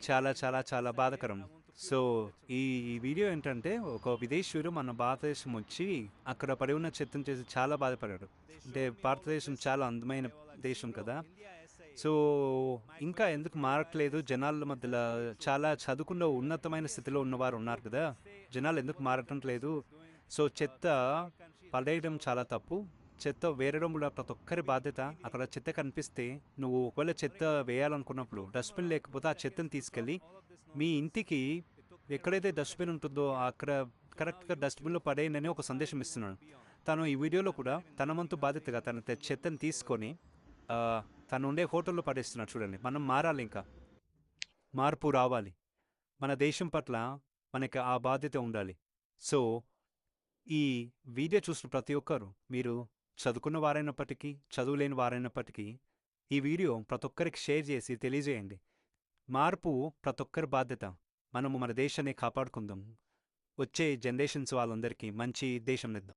చాలా చాలా చాలా బాధాకరం. సో, ఈ ఈ వీడియో ఏంటంటే, ఒక విదేశీయుడు మన భారతదేశం వచ్చి, అక్కడ పడి ఉన్న చెత్తను చేసి చాలా బాధపడాడు. అంటే భారతదేశం చాలా అందమైన దేశం కదా! సో, ఇంకా ఎందుకు మారట్లేదు జనాల మధ్యల చాలా చదువుకున్న ఉన్నతమైన స్థితిలో ఉన్నవారు ఉన్నారు కదా! జనాలు ఎందుకు మారటం లేదు? సో, చెత్త పడేయడం చాలా తప్పు. చెత్త వేరడం కూడా ప్రతి ఒక్కరి బాధ్యత. అక్కడ చెత్త కనిపిస్తే నువ్వు ఒకవేళ చెత్త వేయాలనుకున్నప్పుడు డస్ట్‌బిన్ లేకపోతే ఆ చెత్తను తీసుకెళ్ళి మీ ఇంటికి ఎక్కడైతే డస్ట్‌బిన్ ఉంటుందో అక్కడ కరెక్ట్‌గా డస్ట్‌బిన్‌లో పడేయండని ఒక సందేశం ఇస్తున్నాడు. తను ఈ వీడియోలో కూడా తన వంతు బాధ్యతగా తన చెత్తను తీసుకొని తను ఉండే హోటల్‌లో పడేస్తున్నాడు చూడండి. మనం మారాలింకా. మార్పు రావాలి. మన దేశం పట్ల మనకి ఆ బాధ్యత ఉండాలి. సో, ఈ వీడియో చూసిన ప్రతి ఒక్కరు మీరు చదువుకున్న వారైనప్పటికీ, చదువులేని వారైనప్పటికీ ఈ వీడియో ప్రతి ఒక్కరికి షేర్ చేసి తెలియజేయండి. మార్పు ప్రతి ఒక్కరి బాధ్యత. మనము మన దేశాన్ని కాపాడుకుందాం. వచ్చే జనరేషన్స్ వాళ్ళందరికీ మంచి దేశంనిద్దాం.